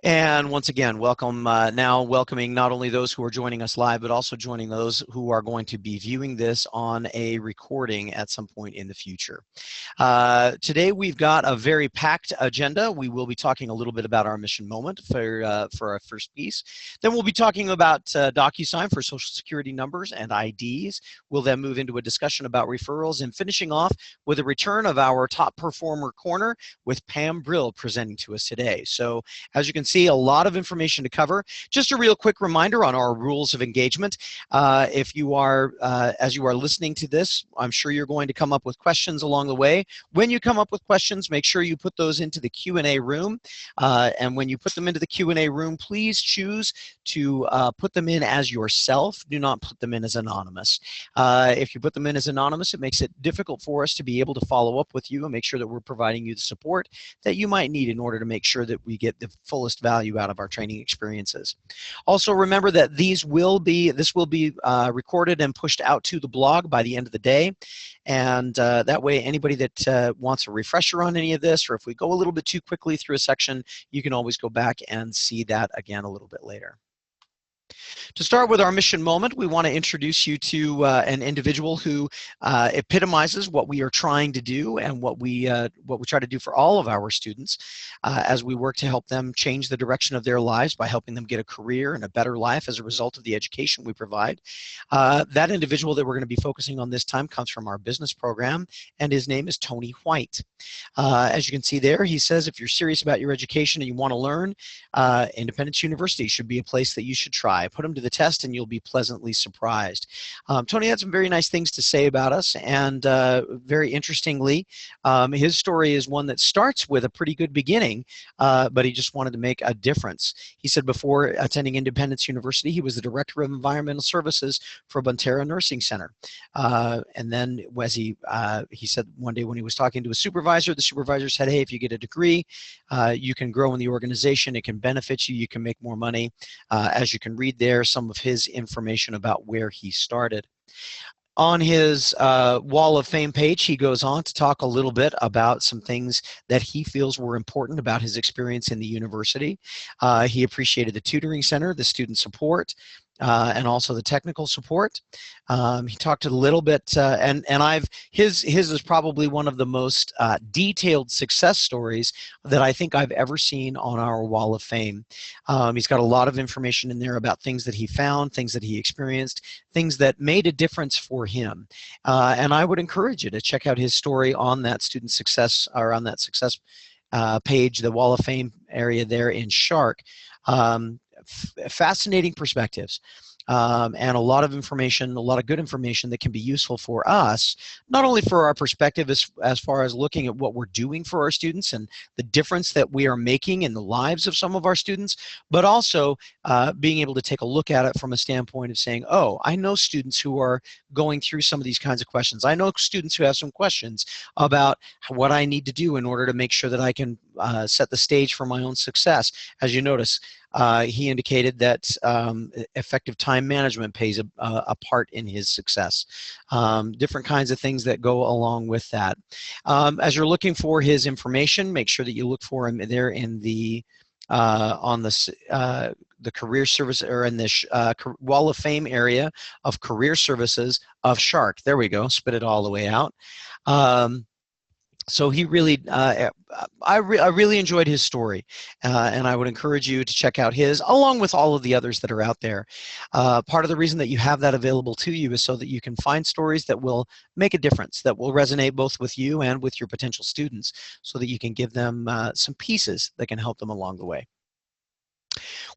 And once again, welcome, now welcoming not only those who are joining us live, but also joining those who are going to be viewing this on a recording at some point in the future. Today we've got a very packed agenda. We will be talking a little bit about our mission moment for our first piece. Then we'll be talking about DocuSign for Social Security numbers and IDs. We'll then move into a discussion about referrals and finishing off with a return of our top performer corner with Pam Brill presenting to us today. So as you can see, a lot of information to cover. Just a real quick reminder on our rules of engagement. If you are, as you are listening to this, I'm sure you're going to come up with questions along the way. When you come up with questions, make sure you put those into the Q&A room. And when you put them into the Q&A room, please choose to put them in as yourself. Do not put them in as anonymous. If you put them in as anonymous, it makes it difficult for us to be able to follow up with you and make sure that we're providing you the support that you might need in order to make sure that we get the fullest value out of our training experiences. Also remember that this will be recorded and pushed out to the blog by the end of the day. And that way, anybody that wants a refresher on any of this, or if we go a little bit too quickly through a section, you can always go back and see that again a little bit later. To start with our mission moment, we want to introduce you to an individual who epitomizes what we are trying to do and what we try to do for all of our students as we work to help them change the direction of their lives by helping them get a career and a better life as a result of the education we provide. That individual that we're going to be focusing on this time comes from our business program, and his name is Tony White. As you can see there, he says if you're serious about your education and you want to learn, Independence University should be a place that you should try. Put him to the test and you'll be pleasantly surprised. Tony had some very nice things to say about us, and very interestingly, his story is one that starts with a pretty good beginning, but he just wanted to make a difference. He said before attending Independence University, he was the Director of Environmental Services for Bonterra Nursing Center. And then as he said one day when he was talking to a supervisor, the supervisor said, hey, if you get a degree, you can grow in the organization, it can benefit you, you can make more money. As you can read there, some of his information about where he started. On his Wall of Fame page, he goes on to talk a little bit about some things that he feels were important about his experience in the university. He appreciated the tutoring center, the student support, and also the technical support. He talked a little bit, his is probably one of the most detailed success stories that I think I've ever seen on our Wall of Fame. He's got a lot of information in there about things that he found, things that he experienced, things that made a difference for him. And I would encourage you to check out his story on that student success, or on that success page, the Wall of Fame area there in Shark. Fascinating perspectives, and a lot of information, a lot of good information that can be useful for us, not only for our perspective as far as looking at what we're doing for our students and the difference that we are making in the lives of some of our students, but also being able to take a look at it from a standpoint of saying, oh, I know students who are going through some of these kinds of questions. I know students who have some questions about what I need to do in order to make sure that I can set the stage for my own success. As you notice, he indicated that effective time management plays a part in his success. Different kinds of things that go along with that. As you're looking for his information, make sure that you look for him there in the on the career service, or in the Wall of Fame area of career services of Shark. There we go, spit it all the way out. So he really, I really enjoyed his story, and I would encourage you to check out his, along with all of the others that are out there. Part of the reason that you have that available to you is so that you can find stories that will make a difference, that will resonate both with you and with your potential students, so that you can give them some pieces that can help them along the way.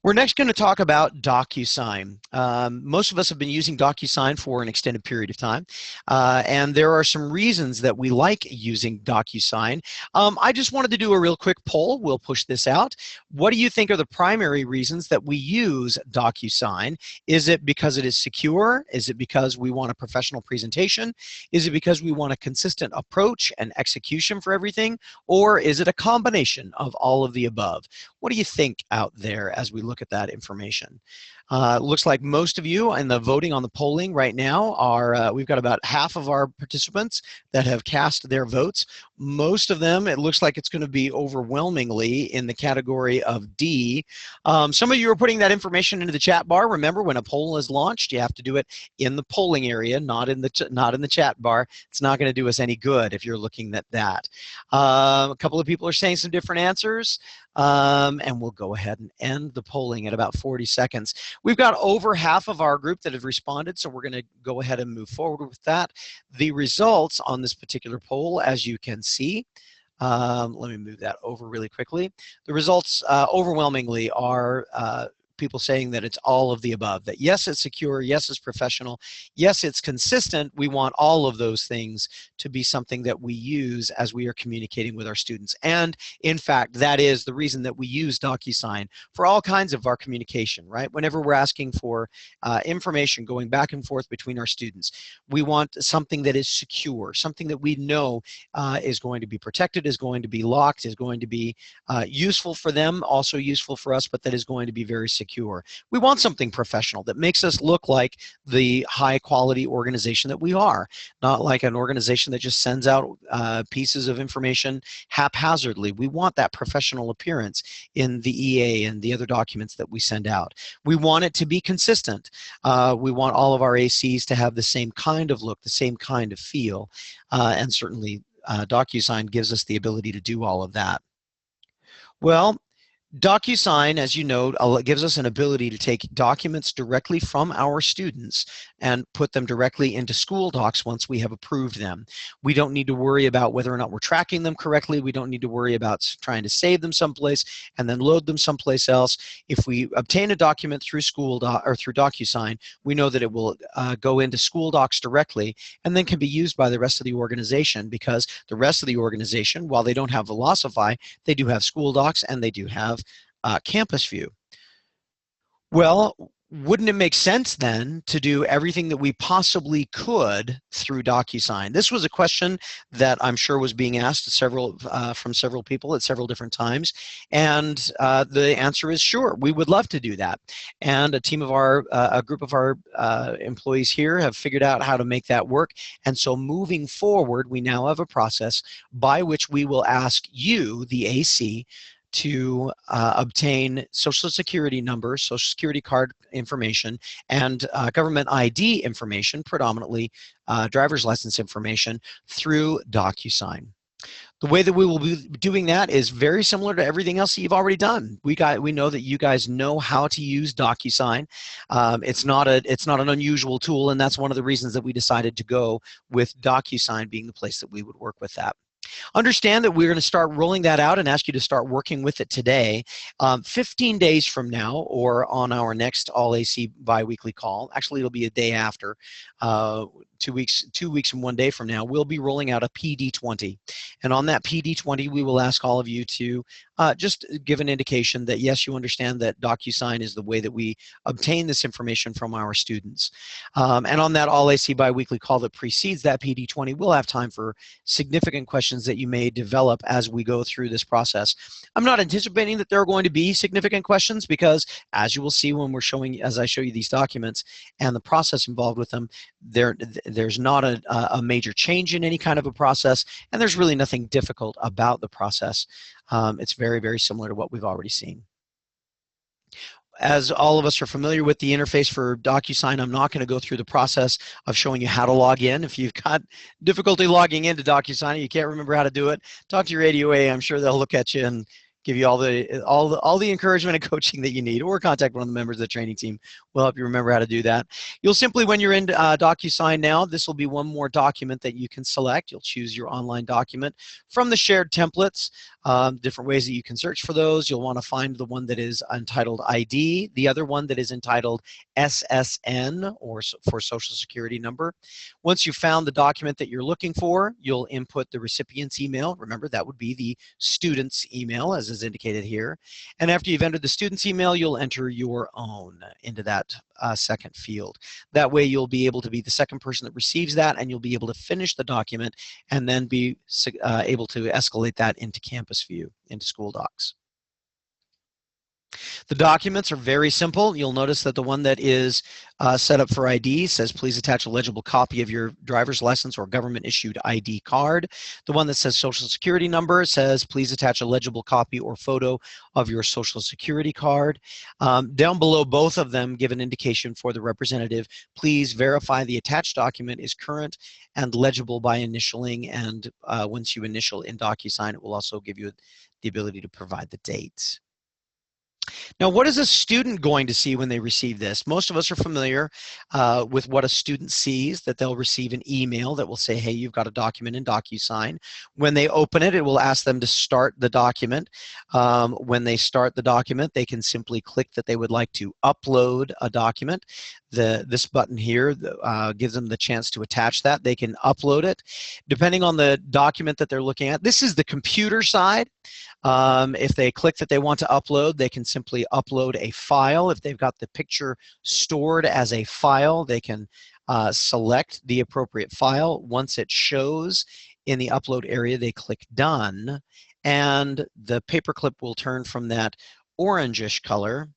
We're next going to talk about DocuSign. Most of us have been using DocuSign for an extended period of time, and there are some reasons that we like using DocuSign. I just wanted to do a real quick poll. We'll push this out. What do you think are the primary reasons that we use DocuSign? Is it because it is secure? Is it because we want a professional presentation? Is it because we want a consistent approach and execution for everything? Or is it a combination of all of the above? What do you think out there as we look at that information? Looks like most of you in the voting on the polling right now are, we've got about half of our participants that have cast their votes. Most of them, it looks like it's going to be overwhelmingly in the category of D. Some of you are putting that information into the chat bar. Remember, when a poll is launched, you have to do it in the polling area, not in the chat bar. It's not going to do us any good if you're looking at that. A couple of people are saying some different answers, and we'll go ahead and end the polling at about 40 seconds. We've got over half of our group that have responded, so we're going to go ahead and move forward with that. The results on this particular poll, as you can see, let me move that over really quickly. The results overwhelmingly are people saying that it's all of the above, that yes, it's secure, yes, it's professional, yes, it's consistent. We want all of those things to be something that we use as we are communicating with our students. And in fact, that is the reason that we use DocuSign for all kinds of our communication, right? Whenever we're asking for information going back and forth between our students, we want something that is secure, something that we know is going to be protected, is going to be locked, is going to be useful for them, also useful for us, but that is going to be very secure. We want something professional that makes us look like the high quality organization that we are, not like an organization that just sends out pieces of information haphazardly. We want that professional appearance in the EA and the other documents that we send out. We want it to be consistent. We want all of our ACs to have the same kind of look, the same kind of feel, and certainly DocuSign gives us the ability to do all of that. Well, DocuSign, as you know, gives us an ability to take documents directly from our students and put them directly into School Docs once we have approved them. We don't need to worry about whether or not we're tracking them correctly. We don't need to worry about trying to save them someplace and then load them someplace else. If we obtain a document through through DocuSign, we know that it will go into School Docs directly and then can be used by the rest of the organization, because the rest of the organization, while they don't have Velocify, they do have School Docs and they do have Campus View. Well, wouldn't it make sense then to do everything that we possibly could through DocuSign? This was a question that I'm sure was being asked from several people at several different times, and the answer is sure, we would love to do that. And a group of our employees here have figured out how to make that work. And so moving forward, we now have a process by which we will ask you, the AC, to obtain Social Security number, Social Security card information, and government ID information, predominantly driver's license information, through DocuSign. The way that we will be doing that is very similar to everything else that you've already done. We know that you guys know how to use DocuSign. It's not an unusual tool, and that's one of the reasons that we decided to go with DocuSign being the place that we would work with that. Understand that we're going to start rolling that out and ask you to start working with it today. 15 days from now, or on our next All AC biweekly call, actually it'll be a day after, 2 weeks and 1 day from now, we'll be rolling out a PD20. And on that PD20, we will ask all of you to just give an indication that yes, you understand that DocuSign is the way that we obtain this information from our students. And on that All AC biweekly call that precedes that PD20, we'll have time for significant questions that you may develop as we go through this process. I'm not anticipating that there are going to be significant questions, because as you will see when as I show you these documents and the process involved with them, there's not a major change in any kind of a process, and there's really nothing difficult about the process. It's very, very similar to what we've already seen. As all of us are familiar with the interface for DocuSign, I'm not going to go through the process of showing you how to log in. If you've got difficulty logging into DocuSign and you can't remember how to do it, talk to your ADOA. I'm sure they'll look at you and give you all the encouragement and coaching that you need, or contact one of the members of the training team. We'll help you remember how to do that. You'll simply, when you're in DocuSign now, this will be one more document that you can select. You'll choose your online document from the shared templates. Different ways that you can search for those. You'll want to find the one that is entitled ID, the other one that is entitled SSN, or for Social Security number. Once you've found the document that you're looking for, you'll input the recipient's email. Remember, that would be the student's email, as is indicated here. And after you've entered the student's email, you'll enter your own into that second field. That way you'll be able to be the second person that receives that, and you'll be able to finish the document and then be able to escalate that into Campus View, into School Docs. The documents are very simple. You'll notice that the one that is set up for ID says, please attach a legible copy of your driver's license or government-issued ID card. The one that says Social Security number says, please attach a legible copy or photo of your Social Security card. Down below both of them give an indication for the representative, please verify the attached document is current and legible by initialing, and once you initial in DocuSign, it will also give you the ability to provide the dates. Now, what is a student going to see when they receive this? Most of us are familiar with what a student sees, that they'll receive an email that will say, hey, you've got a document in DocuSign. When they open it, it will ask them to start the document. When they start the document, they can simply click that they would like to upload a document. This button here gives them the chance to attach that. They can upload it. Depending on the document that they're looking at, this is the computer side. If they click that they want to upload, they can simply upload a file. If they've got the picture stored as a file, they can select the appropriate file. Once it shows in the upload area, they click Done, and the paperclip will turn from that orangish color,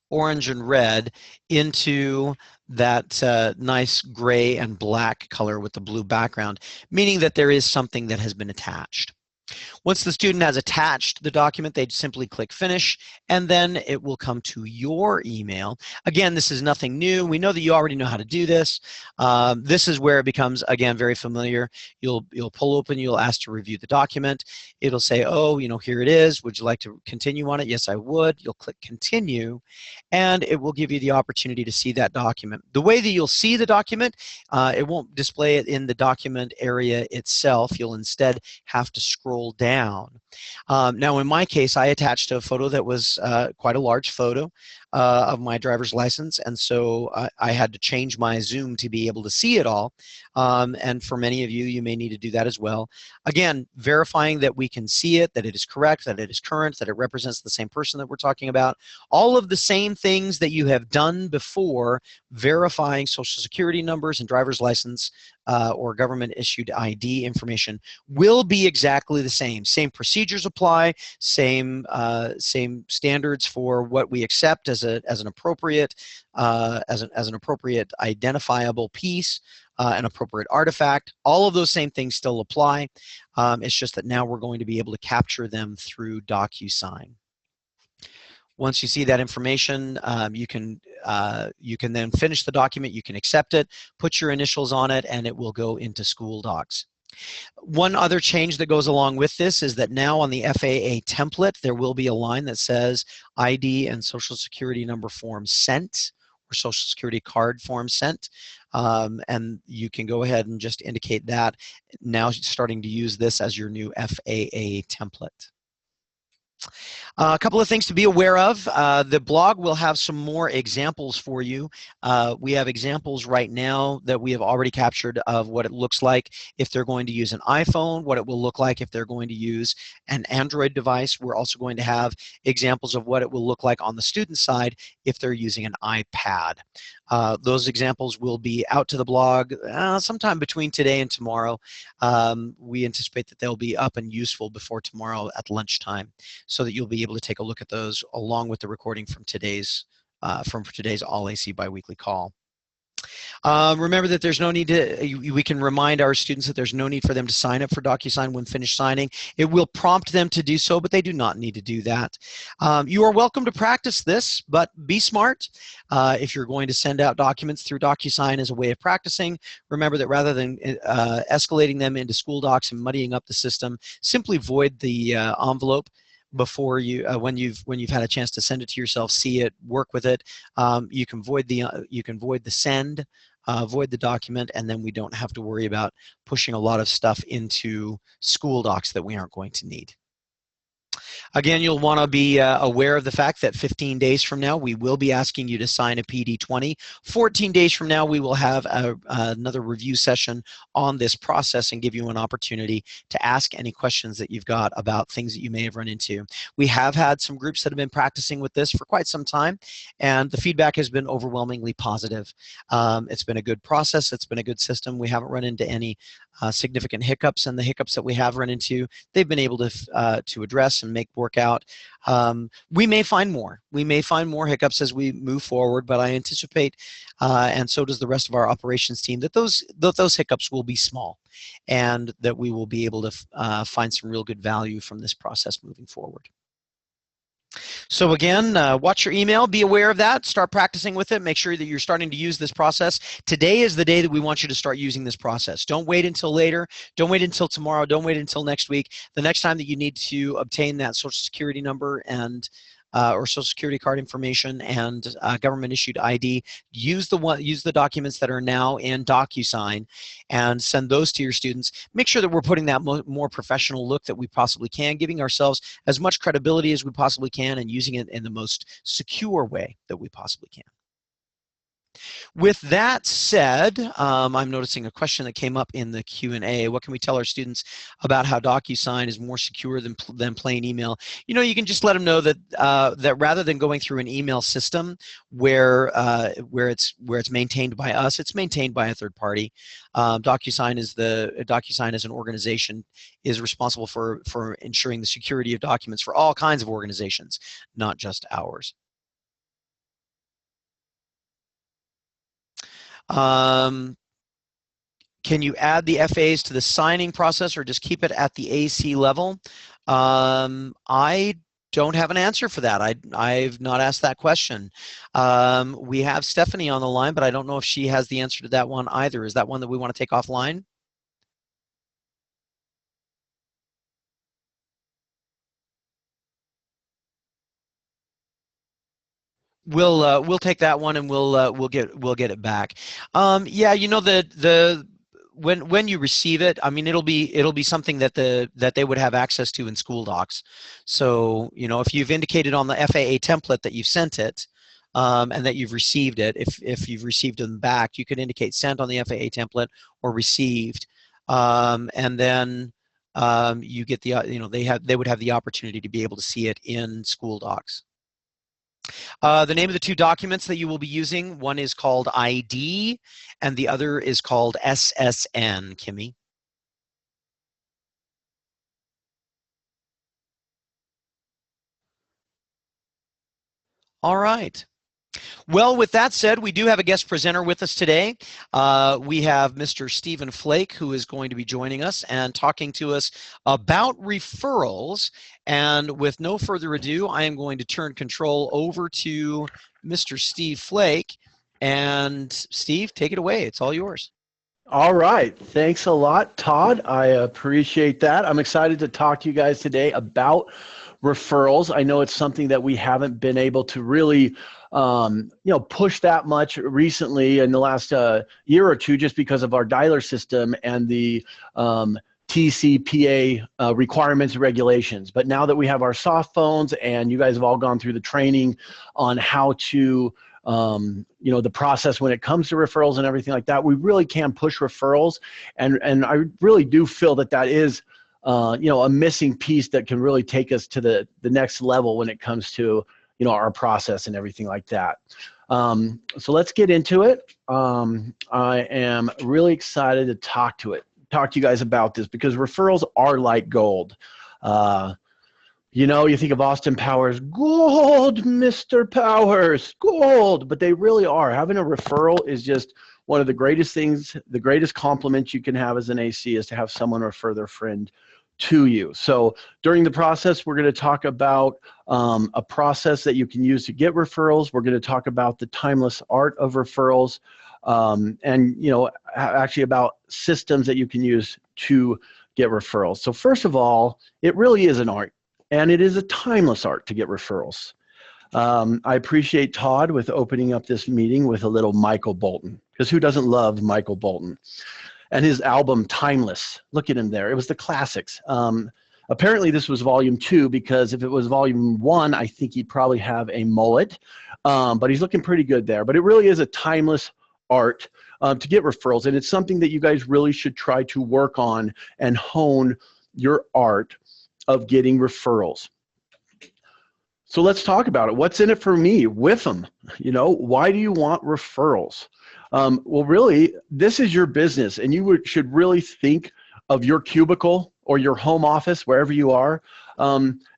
orange and red, into that nice gray and black color with the blue background, meaning that there is something that has been attached. Once the student has attached the document, they'd simply click Finish, and then it will come to your email. Again, this is nothing new. We know that you already know how to do this. This is where it becomes, again, very familiar. You'll pull open, you'll ask to review the document. It'll say, oh, you know, here it is. Would you like to continue on it? Yes, I would. You'll click Continue, and it will give you the opportunity to see that document. The way that you'll see the document, it won't display it in the document area itself. You'll instead have to scroll down. Now, in my case, I attached a photo that was quite a large photo of my driver's license, and so I had to change my zoom to be able to see it all. And for many of you, you may need to do that as well. Again, verifying that we can see it, that it is correct, that it is current, that it represents the same person that we're talking about. All of the same things that you have done before, verifying Social Security numbers and driver's license or government-issued ID information will be exactly the same. Same procedures apply, same standards for what we accept as an appropriate identifiable piece, an appropriate artifact. All of those same things still apply. It's just that now we're going to be able to capture them through DocuSign. Once you see that information, you can then finish the document, you can accept it, put your initials on it, and it will go into School Docs. One other change that goes along with this is that now on the FAA template, there will be a line that says ID and Social Security number form sent, or Social Security card form sent. And you can go ahead and just indicate that, now starting to use this as your new FAA template. A couple of things to be aware of. The blog will have some more examples for you. We have examples right now that we have already captured of what it looks like if they're going to use an iPhone, what it will look like if they're going to use an Android device. We're also going to have examples of what it will look like on the student side if they're using an iPad. Those examples will be out to the blog sometime between today and tomorrow. We anticipate that they'll be up and useful before tomorrow at lunchtime, so that you'll be able to take a look at those along with the recording from today's All AC Biweekly call. Remember that there's no need to, we can remind our students that there's no need for them to sign up for DocuSign when finished signing. It will prompt them to do so, but they do not need to do that. You are welcome to practice this, but be smart. If you're going to send out documents through DocuSign as a way of practicing, remember that rather than escalating them into School Docs and muddying up the system, simply void the envelope before you when you've had a chance to send it to yourself, see it, work with it. You can void the send, void the document, and then we don't have to worry about pushing a lot of stuff into School Docs that we aren't going to need. Again, you'll want to be aware of the fact that 15 days from now, we will be asking you to sign a PD-20. 14 days from now, we will have another review session on this process and give you an opportunity to ask any questions that you've got about things that you may have run into. We have had some groups that have been practicing with this for quite some time, and the feedback has been overwhelmingly positive. It's been a good process. It's been a good system. We haven't run into any significant hiccups, and the hiccups that we have run into, they've been able to address and make work out. We may find more. We may find more hiccups as we move forward, but I anticipate, and so does the rest of our operations team, that those hiccups will be small, and that we will be able to find some real good value from this process moving forward. So again, watch your email, be aware of that, start practicing with it, make sure that you're starting to use this process. Today is the day that we want you to start using this process. Don't wait until later, don't wait until tomorrow, don't wait until next week. The next time that you need to obtain that Social Security number and or Social Security card information and government issued ID, use the documents that are now in DocuSign and send those to your students. Make sure that we're putting that more professional look that we possibly can, giving ourselves as much credibility as we possibly can, and using it in the most secure way that we possibly can. With that said, I'm noticing a question that came up in the Q&A. What can we tell our students about how DocuSign is more secure than plain email? You know, you can just let them know that that rather than going through an email system where it's maintained by us, it's maintained by a third party. DocuSign as an organization is responsible for ensuring the security of documents for all kinds of organizations, not just ours. Can you add the FAs to the signing process or just keep it at the AC level? I don't have an answer for that. I've not asked that question. We have Stephanie on the line, but I don't know if she has the answer to that one either. Is that one that we want to take offline? We'll take that one, and we'll get it back. Yeah, you know, when you receive it, I mean, it'll be something that they would have access to in school docs. So, you know, if you've indicated on the FAA template that you've sent it, and that you've received it, if you've received them back, you can indicate sent on the FAA template or received, and then you get the you know, they would have the opportunity to be able to see it in school docs. The name of the two documents that you will be using, one is called ID and the other is called SSN, Kimmy. All right. Well, with that said, we do have a guest presenter with us today. We have Mr. Stephen Flake, who is going to be joining us and talking to us about referrals. And with no further ado, I am going to turn control over to Mr. Steve Flake. And Steve, take it away. It's all yours. All right. Thanks a lot, Todd. I appreciate that. I'm excited to talk to you guys today about referrals. I know it's something that we haven't been able to really push that much recently in the last year or two, just because of our dialer system and the TCPA requirements and regulations. But now that we have our soft phones and you guys have all gone through the training on how to the process when it comes to referrals and everything like that, we really can push referrals. And I really do feel that that is a missing piece that can really take us to the next level when it comes to our process and everything like that. So let's get into it. I am really excited to talk to you guys about this, because referrals are like gold. You think of Austin Powers, gold, Mr. Powers, gold, but they really are. Having a referral is just one of the greatest things, the greatest compliment you can have as an AC is to have someone refer their friend to you. So during the process, we're going to talk about a process that you can use to get referrals. We're going to talk about the timeless art of referrals, and actually about systems that you can use to get referrals. So first of all, it really is an art, and it is a timeless art to get referrals. I appreciate Todd with opening up this meeting with a little Michael Bolton, because who doesn't love Michael Bolton? And his album, Timeless. Look at him there. It was the classics. Apparently, this was volume 2, because if it was volume 1, I think he'd probably have a mullet. But he's looking pretty good there. But it really is a timeless art to get referrals. And it's something that you guys really should try to work on and hone your art of getting referrals. So let's talk about it. What's in it for me with them? You know, why do you want referrals? Well, really, this is your business, and you should really think of your cubicle or your home office, wherever you are,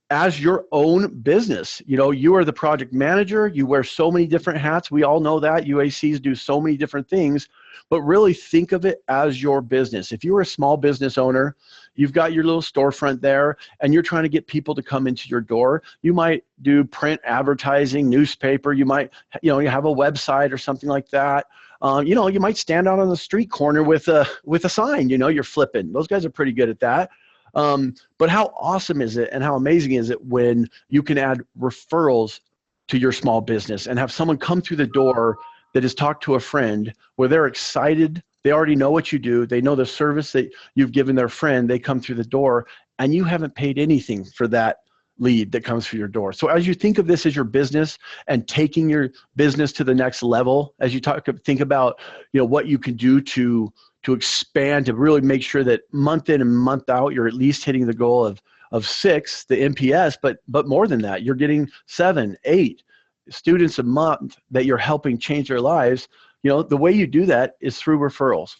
as your own business. You know, you are the project manager. You wear so many different hats. We all know that. UACs do so many different things, but really think of it as your business. If you're a small business owner, you've got your little storefront there, and you're trying to get people to come into your door. You might do print advertising, newspaper. You might, you have a website or something like that. You might stand out on the street corner with a sign. You're flipping. Those guys are pretty good at that. But how awesome is it, and how amazing is it when you can add referrals to your small business and have someone come through the door that has talked to a friend, where they're excited. They already know what you do. They know the service that you've given their friend. They come through the door, and you haven't paid anything for that lead that comes through your door. So as you think of this as your business and taking your business to the next level, as you think about, what you can do to expand, to really make sure that month in and month out, you're at least hitting the goal of 6, the NPS, but more than that, you're getting 7, 8 students a month that you're helping change their lives. The way you do that is through referrals.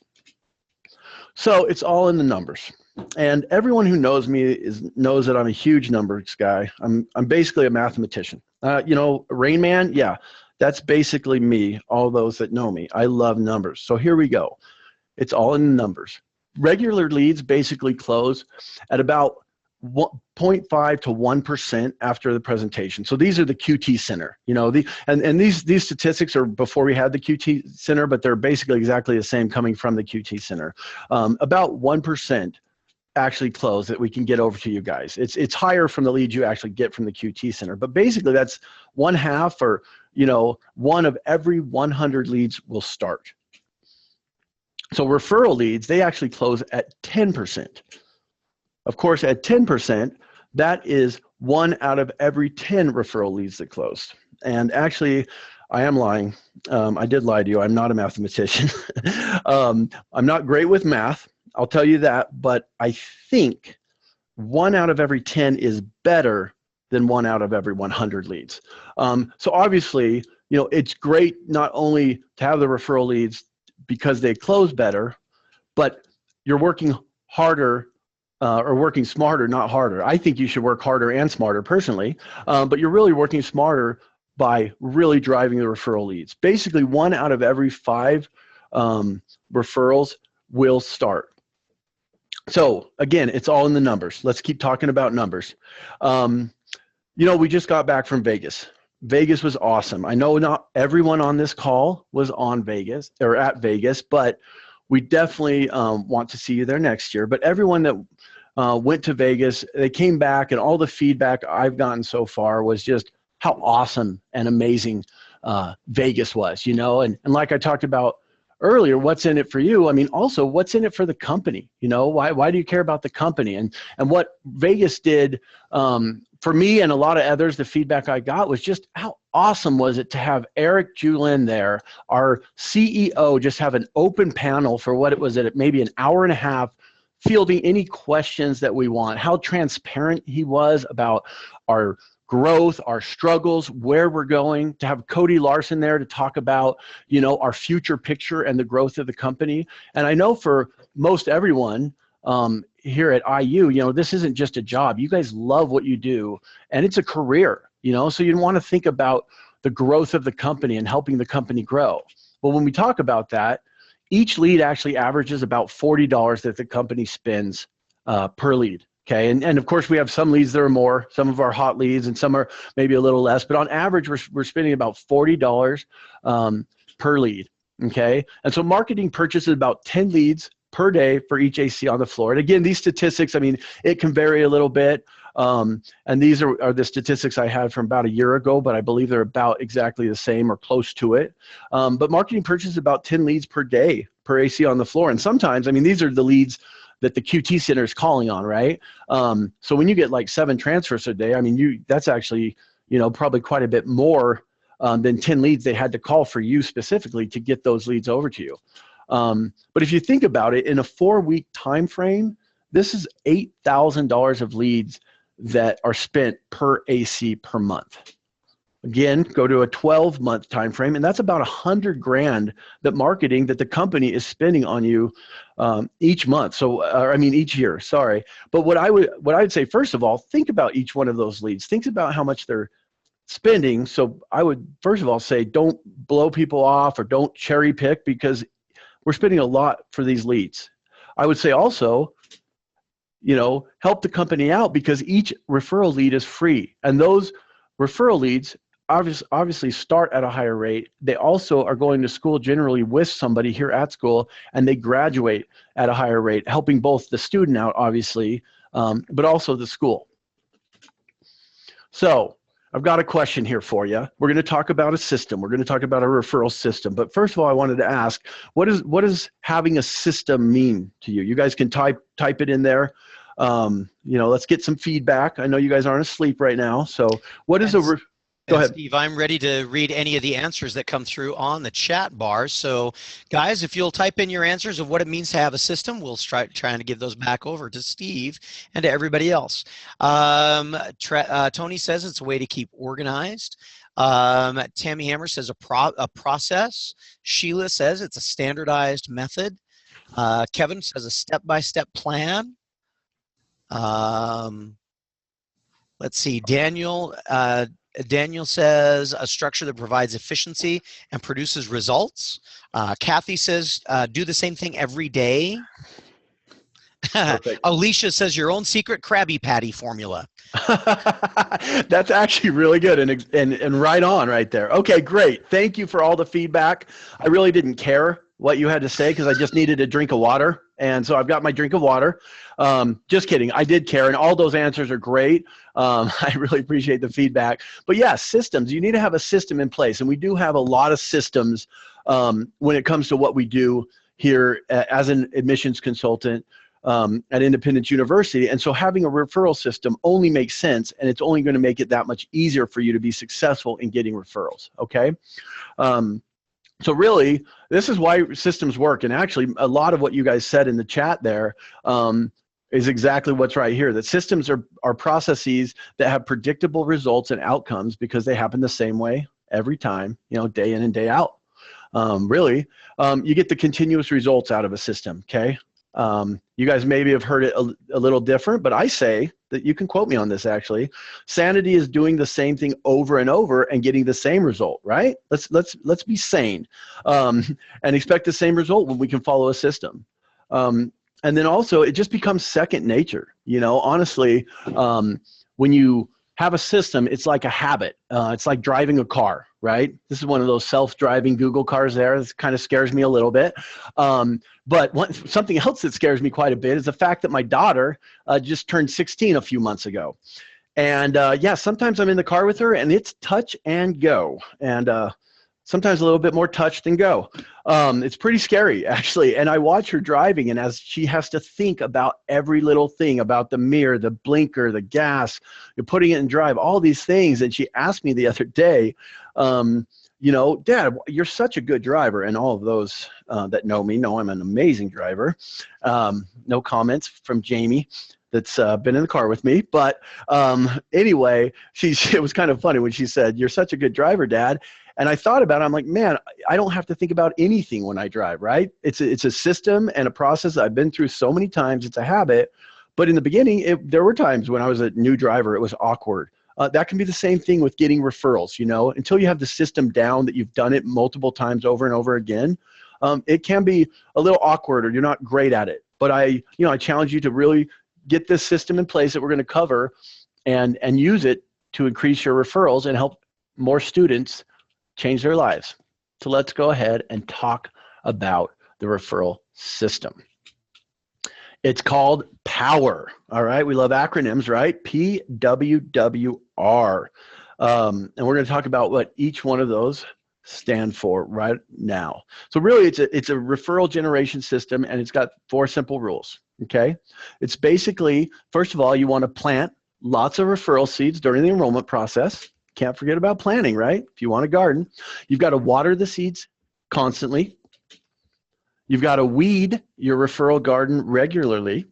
So it's all in the numbers. And everyone who knows me knows that I'm a huge numbers guy. I'm basically a mathematician. Rain Man, yeah, that's basically me, all those that know me. I love numbers. So here we go. It's all in the numbers. Regular leads basically close at about 0.5 to 1% after the presentation. So these are the QT Center, and these statistics are before we had the QT Center, but they're basically exactly the same coming from the QT Center. About 1% actually close that we can get over to you guys. It's higher from the leads you actually get from the QT Center, but basically that's 1/2, or 1 of every 100 leads will start. So referral leads, they actually close at 10%. Of course, at 10%, that is 1 out of every 10 referral leads that closed. And actually, I am lying. I did lie to you. I'm not a mathematician. I'm not great with math, I'll tell you that, but I think 1 out of every 10 is better than 1 out of every 100 leads. So obviously, it's great not only to have the referral leads because they close better, but you're working harder or working smarter, not harder. I think you should work harder and smarter personally, but you're really working smarter by really driving the referral leads. Basically, 1 out of every 5 referrals will start. So again, it's all in the numbers. Let's keep talking about numbers. We just got back from Vegas. Vegas was awesome. I know not everyone on this call was on Vegas or at Vegas, but we definitely want to see you there next year. But everyone that went to Vegas, they came back, and all the feedback I've gotten so far was just how awesome and amazing Vegas was, and like I talked about earlier, what's in it for you? I mean, also what's in it for the company? Why do you care about the company? And what Vegas did for me and a lot of others, the feedback I got was just how awesome was it to have Eric Julin there, our CEO, just have an open panel for what it was at maybe an hour and a half, fielding any questions that we want, how transparent he was about our growth, our struggles, where we're going, to have Cody Larson there to talk about, our future picture and the growth of the company. And I know for most everyone here at IU, this isn't just a job. You guys love what you do, and it's a career, so you want to think about the growth of the company and helping the company grow. Well, when we talk about that, each lead actually averages about $40 that the company spends per lead. Okay, and of course we have some leads that are more, some of our hot leads, and some are maybe a little less, but on average we're spending about $40 per lead. Okay, and so marketing purchases about 10 leads per day for each AC on the floor. And again, these statistics, I mean, it can vary a little bit, and these are the statistics I had from about a year ago, but I believe they're about exactly the same or close to it. But marketing purchases about 10 leads per day per AC on the floor, and sometimes, I mean, these are the leads that the QT Center is calling on, right? So when you get like 7 transfers a day, I mean, that's actually, probably quite a bit more than 10 leads they had to call for you specifically to get those leads over to you. But if you think about it, in a 4-week time frame, this is $8,000 of leads that are spent per AC per month. Again, go to a 12-month time frame, and that's about $100,000 that marketing that the company is spending on you each month. So, I mean each year. Sorry, but what I would say, first of all, think about each one of those leads. Think about how much they're spending. So I would first of all say, don't blow people off or don't cherry pick, because we're spending a lot for these leads. I would say also, you know, help the company out, because each referral lead is free, and those referral leads obviously start at a higher rate. They also are going to school generally with somebody here at school, and they graduate at a higher rate, helping both the student out, obviously, but also the school. So I've got a question here for you. We're going to talk about a system. We're going to talk about a referral system. But first of all, I wanted to ask, what does having a system mean to you? You guys can type it in there. You know, let's get some feedback. I know you guys aren't asleep right now. So what is a... Go ahead. Steve, I'm ready to read any of the answers that come through on the chat bar. So guys, if you'll type in your answers of what it means to have a system, we'll trying to give those back over to Steve and to everybody else. Tony says it's a way to keep organized. Tammy Hammer says a process. Sheila says it's a standardized method. Kevin says a step-by-step plan. Let's see, Daniel says a structure that provides efficiency and produces results. Kathy says do the same thing every day. Alicia says your own secret Krabby Patty formula. That's actually really good and right on right there. Okay, great. Thank you for all the feedback. I really didn't care what you had to say because I just needed a drink of water. And so I've got my drink of water. Just kidding. I did care, and all those answers are great. I really appreciate the feedback. But yeah, systems. You need to have a system in place, and we do have a lot of systems when it comes to what we do here as an admissions consultant at Independence University. And so having a referral system only makes sense, and it's only going to make it that much easier for you to be successful in getting referrals, okay? So really, this is why systems work. And actually, a lot of what you guys said in the chat there is exactly what's right here. That systems are processes that have predictable results and outcomes because they happen the same way every time, you know, day in and day out. Really, you get the continuous results out of a system, okay? You guys maybe have heard it a little different, but I say that you can quote me on this actually. Sanity is doing the same thing over and over and getting the same result, right? Let's be sane and expect the same result when we can follow a system. And then also it just becomes second nature. You know, honestly, when you have a system, it's like a habit. It's like driving a car, right? This is one of those self-driving Google cars there. This kind of scares me a little bit. But something else that scares me quite a bit is the fact that my daughter just turned 16 a few months ago. And yeah, sometimes I'm in the car with her and it's touch and go. And sometimes a little bit more touch than go. It's pretty scary, actually. And I watch her driving, and as she has to think about every little thing, about the mirror, the blinker, the gas, you're putting it in drive, all these things. And she asked me the other day, you know, Dad, you're such a good driver. And all of those that know me know I'm an amazing driver. No comments from Jamie that's been in the car with me. But anyway, it was kind of funny when she said, "You're such a good driver, Dad." And I thought about it. I'm like, man, I don't have to think about anything when I drive, right? It's a system and a process that I've been through so many times. It's a habit. But in the beginning, there were times when I was a new driver, it was awkward. That can be the same thing with getting referrals, you know, until you have the system down, that you've done it multiple times over and over again. It can be a little awkward, or you're not great at it. But I challenge you to really get this system in place that we're going to cover and use it to increase your referrals and help more students change their lives. So let's go ahead and talk about the referral system. It's called POWER. All right, we love acronyms, right? PWWR. And we're going to talk about what each one of those stand for right now. So really, it's a referral generation system, and it's got 4 simple rules. Okay, it's basically, first of all, you want to plant lots of referral seeds during the enrollment process. Can't forget about planting, right? If you want a garden, you've got to water the seeds constantly. You've got to weed your referral garden regularly.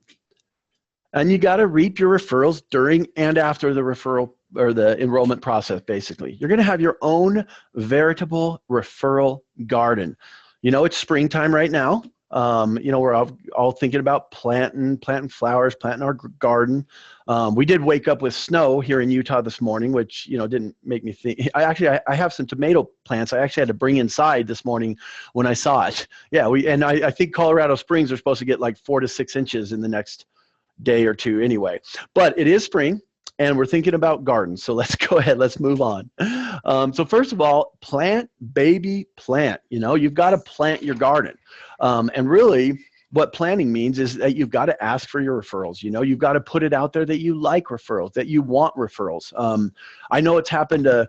And you got to reap your referrals during and after the referral or the enrollment process, basically. You're going to have your own veritable referral garden. You know, it's springtime right now. You know, we're all thinking about planting flowers, planting our garden. We did wake up with snow here in Utah this morning, which, you know, didn't make me think. I have some tomato plants I actually had to bring inside this morning when I saw it. Yeah, I think Colorado Springs are supposed to get like 4 to 6 inches in the next day or two anyway. But it is spring, and we're thinking about gardens. So let's go ahead. Let's move on. So first of all, plant, baby, plant. You know, you've got to plant your garden. And really, what planting means is that you've got to ask for your referrals. You know, you've got to put it out there that you like referrals, that you want referrals. I know it's happened to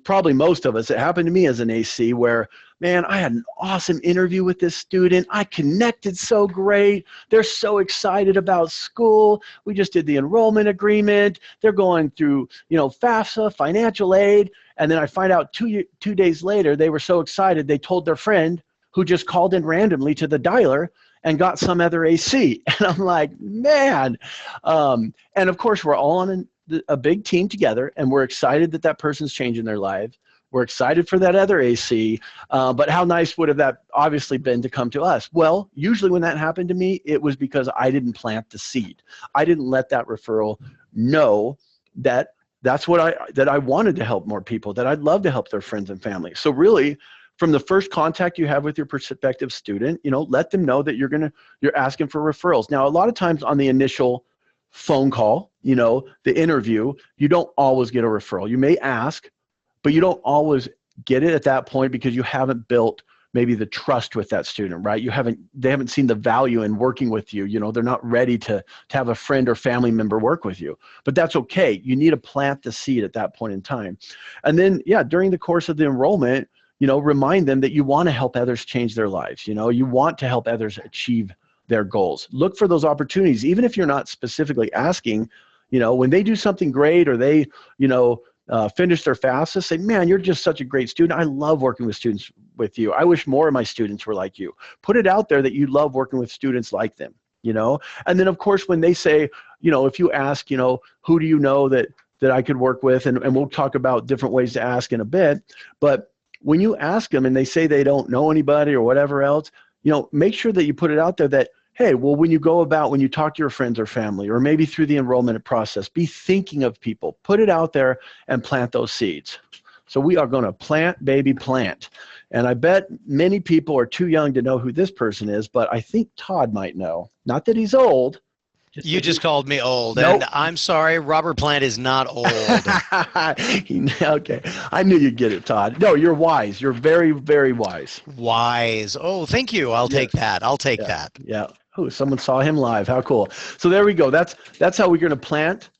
probably most of us. It happened to me as an AC where, man, I had an awesome interview with this student. I connected so great. They're so excited about school. We just did the enrollment agreement. They're going through, you know, FAFSA, financial aid. And then I find out 2 days later, they were so excited, they told their friend who just called in randomly to the dialer and got some other AC. And I'm like, man. And of course, we're all on a big team together, and we're excited that that person's changing their lives. We're excited for that other AC, but how nice would have that obviously been to come to us? Well, usually when that happened to me, it was because I didn't plant the seed. I didn't let that referral know that that's what I wanted to help more people, that I'd love to help their friends and family. So really, from the first contact you have with your prospective student, you know, let them know that you're asking for referrals. Now, a lot of times on the initial phone call, you know, the interview, you don't always get a referral. You may ask, but you don't always get it at that point because you haven't built maybe the trust with that student, right? They haven't seen the value in working with you. You know, they're not ready to have a friend or family member work with you, but that's okay. You need to plant the seed at that point in time. And then, yeah, during the course of the enrollment, you know, remind them that you want to help others change their lives. You know, you want to help others achieve their goals. Look for those opportunities, even if you're not specifically asking. You know, when they do something great or they, you know, finish their FAFSA, say, man, you're just such a great student. I love working with students with you. I wish more of my students were like you. Put it out there that you love working with students like them, you know? And then of course, when they say, you know, if you ask, you know, who do you know that I could work with? And we'll talk about different ways to ask in a bit. But when you ask them and they say they don't know anybody or whatever else, you know, make sure that you put it out there that, hey, well, when you talk to your friends or family, or maybe through the enrollment process, be thinking of people, put it out there and plant those seeds. So we are going to plant, baby, plant. And I bet many people are too young to know who this person is, but I think Todd might know. Not that he's old. You just called me old, Nope. and I'm sorry, Robert Plant is not old. Okay, I knew you'd get it, Todd. No, you're wise. You're very, very wise. Wise. Oh, thank you. I'll take that. I'll take that. Yeah. Oh, someone saw him live. How cool. So there we go. That's how we're going to plant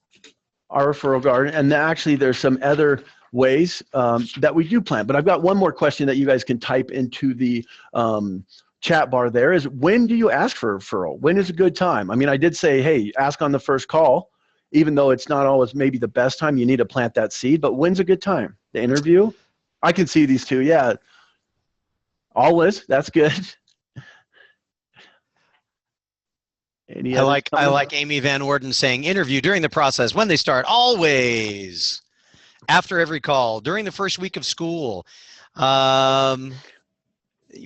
our referral garden. And actually, there's some other ways that we do plant. But I've got one more question that you guys can type into the chat bar there is, when do you ask for a referral? When is a good time? I mean, I did say, hey, ask on the first call, even though it's not always maybe the best time. You need to plant that seed, but when's a good time? The interview? I can see these two. Yeah. Always. That's good. I like Amy Van Orden saying interview during the process, when they start, always, after every call, during the first week of school.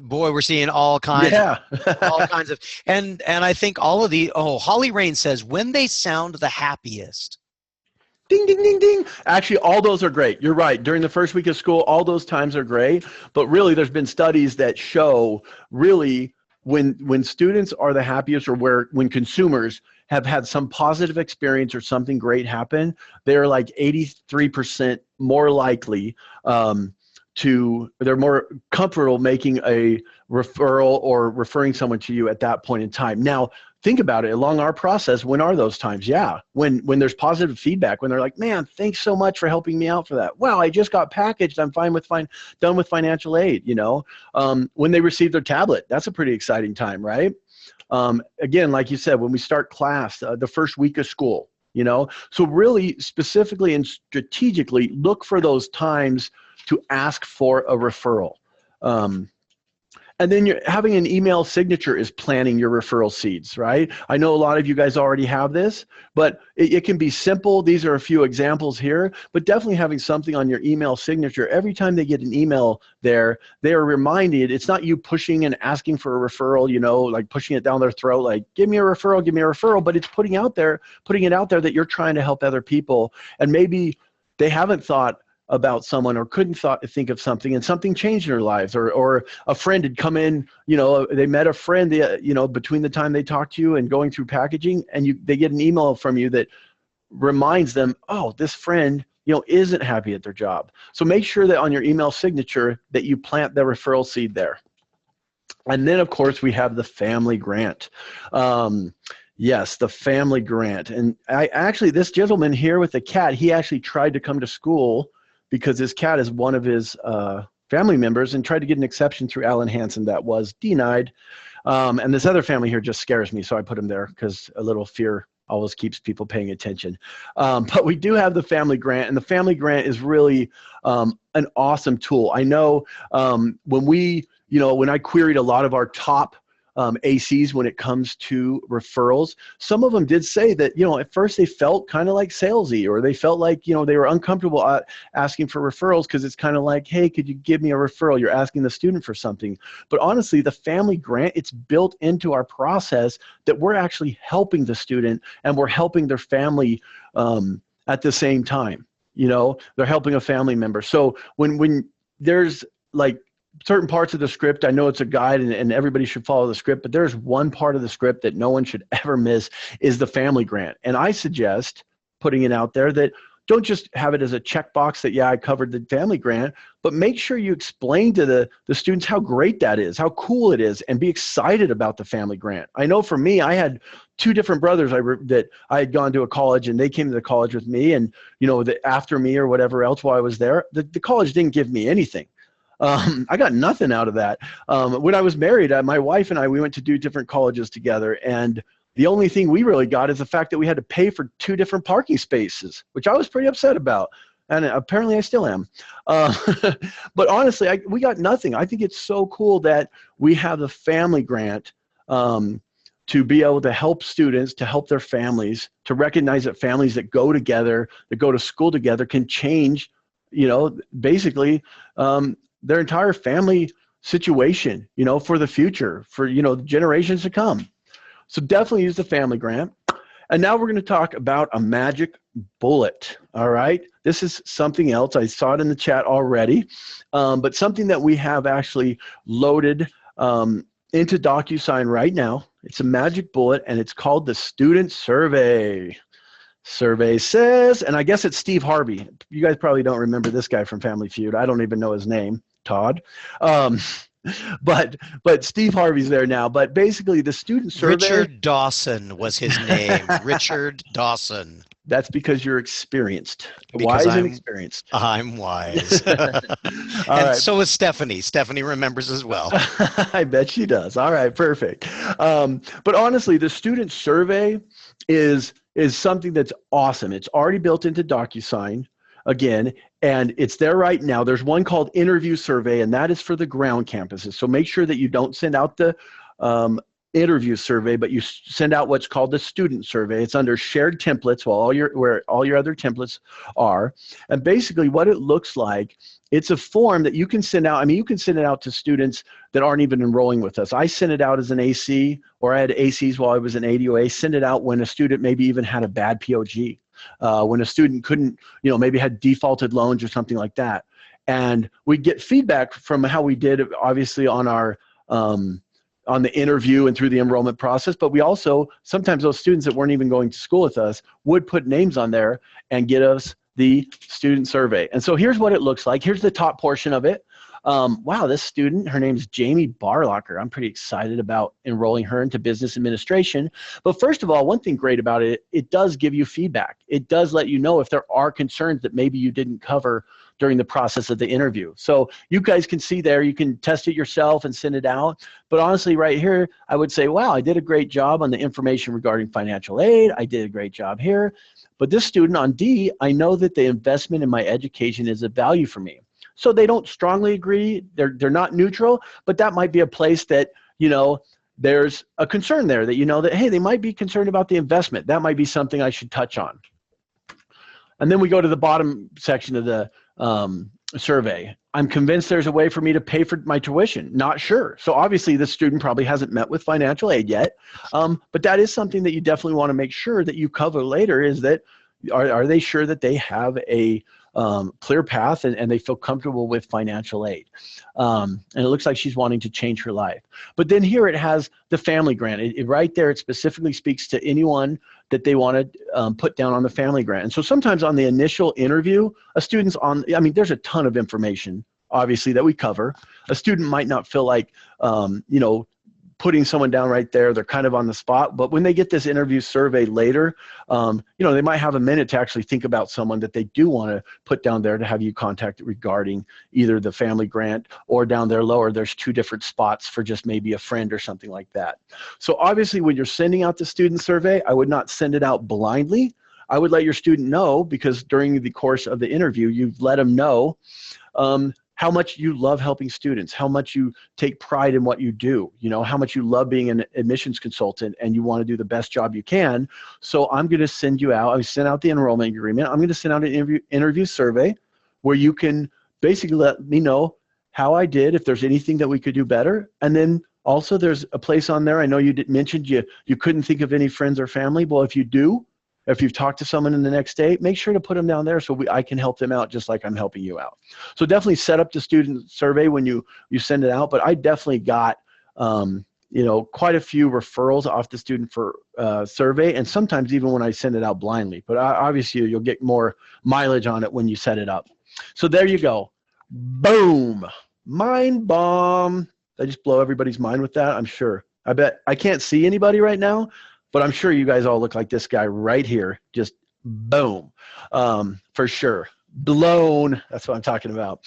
Boy, we're seeing all kinds. Yeah. All kinds of, and I think all of the, Holly Rain says when they sound the happiest. Ding, ding, ding, ding. Actually, all those are great. You're right. During the first week of school, all those times are great. But really, there's been studies that show really when students are the happiest, or when consumers have had some positive experience or something great happen, they're like 83% more likely they're more comfortable making a referral or referring someone to you at that point in time. Now, think about it. Along our process, when are those times? Yeah, when there's positive feedback, when they're like, man, thanks so much for helping me out for that. Wow, I just got packaged. I'm done with financial aid, you know. When they receive their tablet, that's a pretty exciting time, right? Again, like you said, when we start class, the first week of school, you know. So really specifically and strategically look for those times to ask for a referral. And then you're having an email signature is planting your referral seeds, right? I know a lot of you guys already have this, but it can be simple. These are a few examples here, but definitely having something on your email signature. Every time they get an email there, they are reminded, it's not you pushing and asking for a referral, you know, like pushing it down their throat, like give me a referral, but it's putting it out there that you're trying to help other people. And maybe they haven't thought about someone or couldn't think of something, and something changed in their lives, or a friend had come in, you know, they met a friend, you know, between the time they talked to you and going through packaging, and they get an email from you that reminds them, oh, this friend, you know, isn't happy at their job. So make sure that on your email signature that you plant the referral seed there. And then of course we have the family grant. Yes, the family grant. And this gentleman here with the cat, he actually tried to come to school because his cat is one of his family members, and tried to get an exception through Alan Hansen that was denied. And this other family here just scares me, so I put him there because a little fear always keeps people paying attention. But we do have the family grant, and the family grant is really an awesome tool. I know when I queried a lot of our top ACs when it comes to referrals, some of them did say that, you know, at first they felt kind of like salesy, or they felt like, you know, they were uncomfortable asking for referrals because it's kind of like, hey, could you give me a referral? You're asking the student for something. But honestly, the family grant, it's built into our process that we're actually helping the student and we're helping their family at the same time. You know, they're helping a family member. So when there's like certain parts of the script, I know it's a guide and everybody should follow the script, but there's one part of the script that no one should ever miss, is the family grant. And I suggest putting it out there that don't just have it as a checkbox that, yeah, I covered the family grant, but make sure you explain to the students how great that is, how cool it is, and be excited about the family grant. I know for me, I had two different brothers that I had gone to a college, and they came to the college with me, and, you know, after me or whatever else while I was there, the college didn't give me anything. I got nothing out of that. When I was married, my wife and I, we went to do different colleges together, and the only thing we really got is the fact that we had to pay for 2 different parking spaces, which I was pretty upset about, and apparently I still am. But honestly, we got nothing. I think it's so cool that we have the family grant to be able to help students, to help their families, to recognize that families that go together, that go to school together, can change, you know, basically their entire family situation, you know, for the future, for, you know, generations to come. So definitely use the family grant. And now we're going to talk about a magic bullet. All right. This is something else. I saw it in the chat already, but something that we have actually loaded into DocuSign right now. It's a magic bullet, and it's called the Student Survey. Survey says, and I guess it's Steve Harvey. You guys probably don't remember this guy from Family Feud. I don't even know his name, Todd. But Steve Harvey's there now. But basically, the student survey. Richard Dawson was his name. Richard Dawson. That's because you're experienced. Because wise and experienced. I'm wise. And right. So is Stephanie. Stephanie remembers as well. I bet she does. All right, perfect. But honestly, the student survey is something that's awesome. It's already built into DocuSign, again, and it's there right now. There's one called Interview Survey, and that is for the ground campuses. So make sure that you don't send out the interview survey, but you send out what's called the student survey. It's under shared templates, where all your other templates are. And basically what it looks like, it's a form that you can send out. I mean, you can send it out to students that aren't even enrolling with us. I sent it out as an AC, or I had ACs while I was in ADOA. Send it out when a student maybe even had a bad POG, when a student couldn't, you know, maybe had defaulted loans or something like that. And we get feedback from how we did, obviously, on our on the interview and through the enrollment process, but we also, sometimes those students that weren't even going to school with us would put names on there and get us the student survey. And so here's what it looks like. Here's the top portion of it. Wow, this student, her name is Jamie Barlocker. I'm pretty excited about enrolling her into business administration. But first of all, one thing great about it, it does give you feedback. It does let you know if there are concerns that maybe you didn't cover during the process of the interview. So you guys can see there, you can test it yourself and send it out. But honestly, right here, I would say, wow, I did a great job on the information regarding financial aid. I did a great job here. But this student on D, I know that the investment in my education is a value for me. So they don't strongly agree. They're not neutral, but that might be a place that, you know, there's a concern there that, you know, that, hey, they might be concerned about the investment. That might be something I should touch on. And then we go to the bottom section of the survey. I'm convinced there's a way for me to pay for my tuition. Not sure. So obviously this student probably hasn't met with financial aid yet, but that is something that you definitely want to make sure that you cover later, is that are they sure that they have a clear path and they feel comfortable with financial aid. And it looks like she's wanting to change her life. But then here it has the family grant. Right there, it specifically speaks to anyone that they want to put down on the family grant. And so sometimes on the initial interview, a student's on, I mean, there's a ton of information, obviously, that we cover. A student might not feel like, you know, putting someone down right there, they're kind of on the spot. But when they get this interview survey later, you know, they might have a minute to actually think about someone that they do want to put down there to have you contact regarding either the family grant, or down there lower, there's 2 different spots for just maybe a friend or something like that. So obviously when you're sending out the student survey, I would not send it out blindly. I would let your student know, because during the course of the interview, you've let them know how much you love helping students, how much you take pride in what you do, you know, how much you love being an admissions consultant and you want to do the best job you can. So I'm going to send you out, I sent out the enrollment agreement. I'm going to send out an interview survey where you can basically let me know how I did, if there's anything that we could do better. And then also there's a place on there, I know you mentioned you couldn't think of any friends or family. Well, if you do, if you've talked to someone in the next day, make sure to put them down there so I can help them out just like I'm helping you out. So definitely set up the student survey when you send it out. But I definitely got you know, quite a few referrals off the student survey, and sometimes even when I send it out blindly. But obviously you'll get more mileage on it when you set it up. So there you go. Boom. Mind bomb. Did I just blow everybody's mind with that? I'm sure. I bet I can't see anybody right now, but I'm sure you guys all look like this guy right here. Just boom, for sure. Blown, that's what I'm talking about.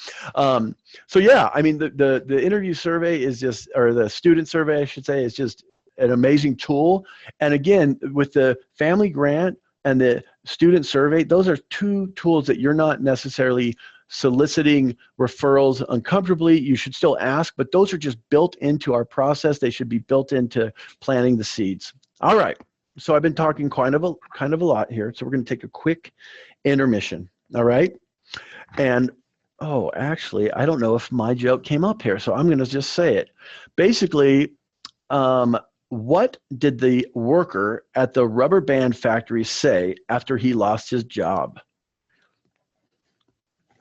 So yeah, I mean, the interview survey is just, or the student survey, I should say, is just an amazing tool. And again, with the family grant and the student survey, those are 2 tools that you're not necessarily soliciting referrals uncomfortably. You should still ask, but those are just built into our process. They should be built into planting the seeds. All right, so I've been talking kind of a lot here, so we're going to take a quick intermission. All right, and oh, actually, I don't know if my joke came up here, so I'm going to just say it. Basically, what did the worker at the rubber band factory say after he lost his job?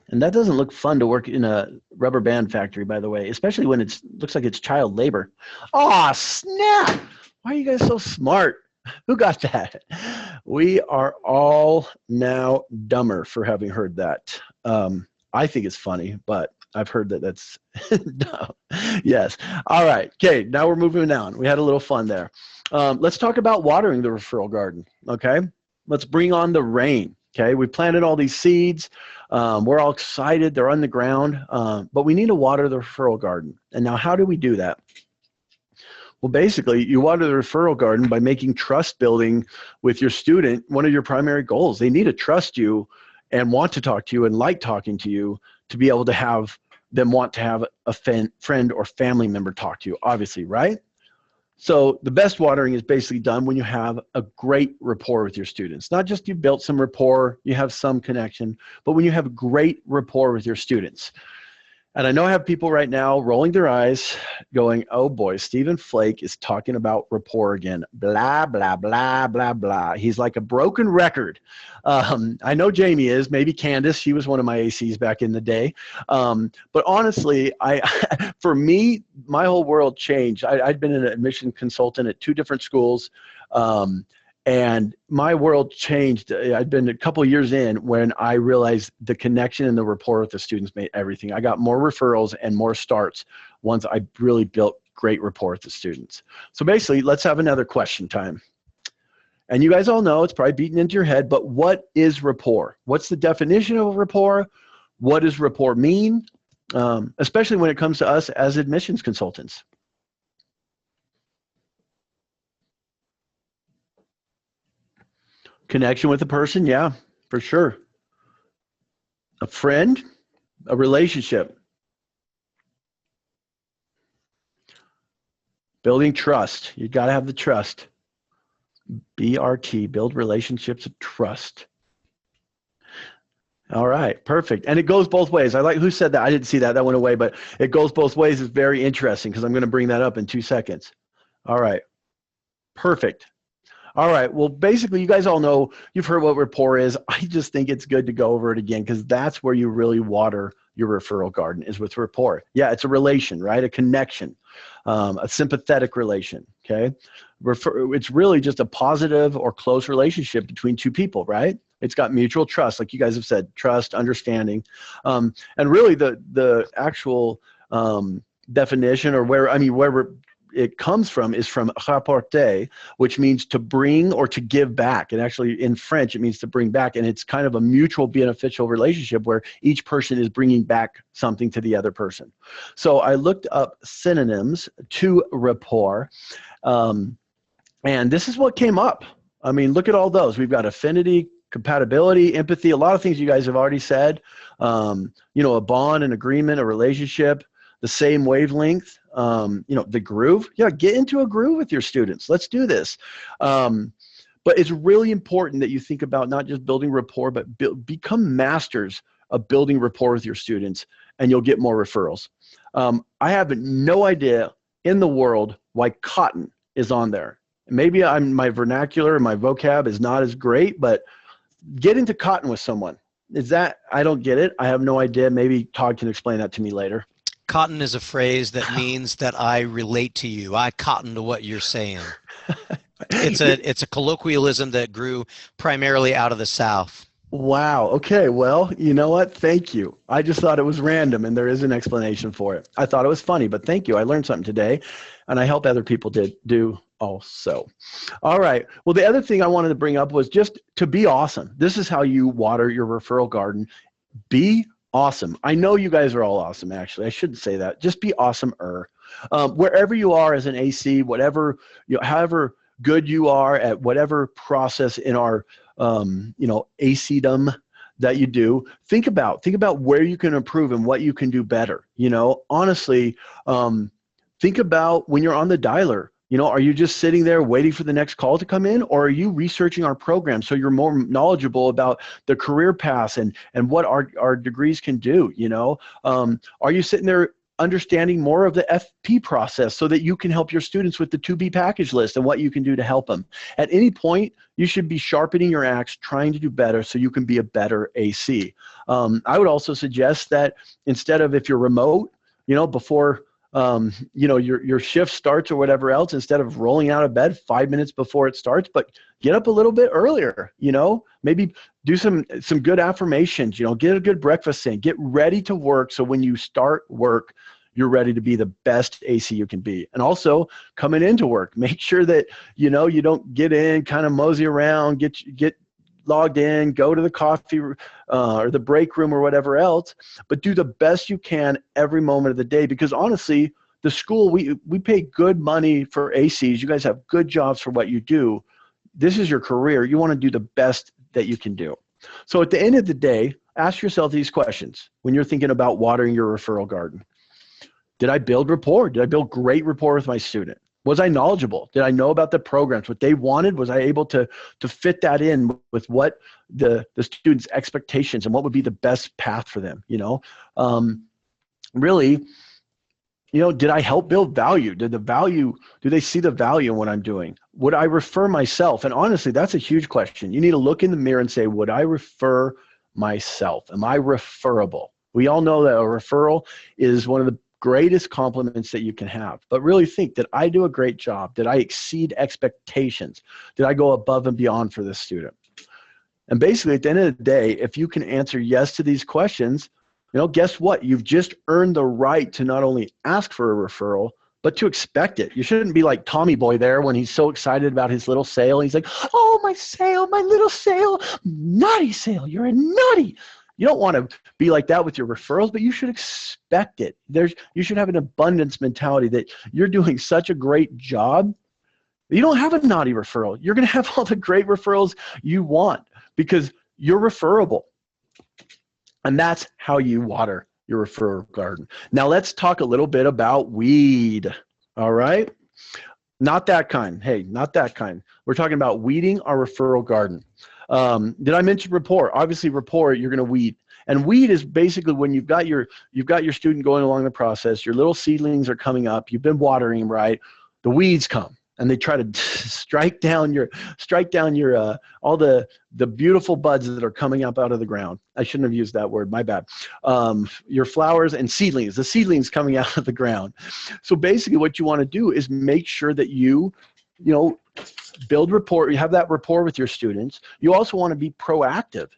And that doesn't look fun to work in a rubber band factory, by the way, especially when it looks like it's child labor. Aw, snap! Why are you guys so smart? Who got that? We are all now dumber for having heard that. I think it's funny, but I've heard that that's no. Yes. All right. Okay. Now we're moving on. We had a little fun there. Let's talk about watering the referral garden. Okay. Let's bring on the rain. Okay. We planted all these seeds. We're all excited. They're on the ground, but we need to water the referral garden. And now how do we do that? Well, basically, you water the referral garden by making trust building with your student one of your primary goals. They need to trust you and want to talk to you and like talking to you to be able to have them want to have a friend or family member talk to you, obviously, right? So the best watering is basically done when you have a great rapport with your students. Not just you've built some rapport, you have some connection, but when you have great rapport with your students. And I know I have people right now rolling their eyes going, oh boy, Stephen Flake is talking about rapport again. Blah, blah, blah, blah, blah. He's like a broken record. I know Jamie is, maybe Candace. She was one of my ACs back in the day. But honestly, for me, my whole world changed. I'd been an admission consultant at 2 different schools. And my world changed. I'd been a couple years in when I realized the connection and the rapport with the students made everything. I got more referrals and more starts once I really built great rapport with the students. So basically, let's have another question time. And you guys all know, it's probably beaten into your head, but what is rapport? What's the definition of rapport? What does rapport mean? Especially when it comes to us as admissions consultants. Connection with a person, yeah, for sure. A friend, A relationship. Building trust. You got to have the trust. BRT, build relationships of trust. All right, perfect. And it goes both ways. I like, who said that? I didn't see that. That went away, but it goes both ways. It's very interesting because I'm going to bring that up in 2 seconds. All right, perfect. All right, well, basically, you guys all know, you've heard what rapport is. I just think it's good to go over it again because that's where you really water your referral garden, is with rapport. Yeah, it's a relation, right? A connection, a sympathetic relation, okay? It's really just a positive or close relationship between two people, right? It's got mutual trust, like you guys have said, trust, understanding. And really the actual definition, or where it comes from, is from rapporter, which means to bring or to give back. And actually in French, it means to bring back. And it's kind of a mutual beneficial relationship where each person is bringing back something to the other person. So I looked up synonyms to rapport. And this is what came up. I mean, look at all those. We've got affinity, compatibility, empathy, a lot of things you guys have already said. You know, a bond, an agreement, a relationship, the same wavelength, you know, the groove. Yeah, get into a groove with your students. Let's do this. But it's really important that you think about not just building rapport, but become masters of building rapport with your students, and you'll get more referrals. I have no idea in the world why cotton is on there. Maybe my vernacular, my vocab is not as great, but get into cotton with someone. Is that, I don't get it. I have no idea. Maybe Todd can explain that to me later. Cotton is a phrase that means that I relate to you. I cotton to what you're saying. It's a colloquialism that grew primarily out of the South. Wow. Okay. Well, you know what? Thank you. I just thought it was random, and there is an explanation for it. I thought it was funny, but thank you. I learned something today, and I hope other people do also. All right. Well, the other thing I wanted to bring up was just to be awesome. This is how you water your referral garden. Be awesome. I know you guys are all awesome, actually. I shouldn't say that. Just be awesome-er. Wherever you are as an AC, whatever, however good you are at whatever process in our, AC-dom that you do, think about where you can improve and what you can do better. Honestly, think about when you're on the dialer. Are you just sitting there waiting for the next call to come in, or are you researching our program so you're more knowledgeable about the career paths and what our degrees can do? Are you sitting there understanding more of the FP process so that you can help your students with the to-be package list and what you can do to help them? At any point, you should be sharpening your axe, trying to do better so you can be a better AC. I would also suggest that instead of, if you're remote, before your shift starts or whatever else, instead of rolling out of bed 5 minutes before it starts, but get up a little bit earlier, maybe do some good affirmations, get a good breakfast in, get ready to work. So when you start work, you're ready to be the best AC you can be. And also coming into work, make sure that, you don't get in, kind of mosey around, get logged in, go to the coffee or the break room or whatever else, but do the best you can every moment of the day. Because honestly, the school, we pay good money for ACs. You guys have good jobs for what you do. This is your career. You want to do the best that you can do. So at the end of the day, ask yourself these questions when you're thinking about watering your referral garden. Did I build rapport? Did I build great rapport with my student? Was I knowledgeable? Did I know about the programs, what they wanted? Was I able to fit that in with what the students' expectations and what would be the best path for them? Really, did I help build value? Do they see the value in what I'm doing? Would I refer myself? And honestly, that's a huge question. You need to look in the mirror and say, would I refer myself? Am I referable? We all know that a referral is one of the greatest compliments that you can have, but really think, did I do a great job? Did I exceed expectations? Did I go above and beyond for this student? And basically at the end of the day, if you can answer yes to these questions, guess what? You've just earned the right to not only ask for a referral, but to expect it. You shouldn't be like Tommy Boy there when he's so excited about his little sale. He's like, oh, my sale, my little sale, naughty sale, you're a naughty. You don't want to be like that with your referrals, but you should expect it. You should have an abundance mentality that you're doing such a great job. You don't have a naughty referral. You're going to have all the great referrals you want because you're referable. And that's how you water your referral garden. Now let's talk a little bit about weed. All right. Not that kind. Hey, not that kind. We're talking about weeding our referral garden. Did I mention rapport? Obviously rapport, you're going to weed. And weed is basically when you've got your student going along the process, your little seedlings are coming up, you've been watering them, right? The weeds come and they try to strike down your all the beautiful buds that are coming up out of the ground. I shouldn't have used that word, my bad. Your flowers and seedlings, the seedlings coming out of the ground. So basically what you want to do is make sure that you build rapport, you have that rapport with your students. You also want to be proactive,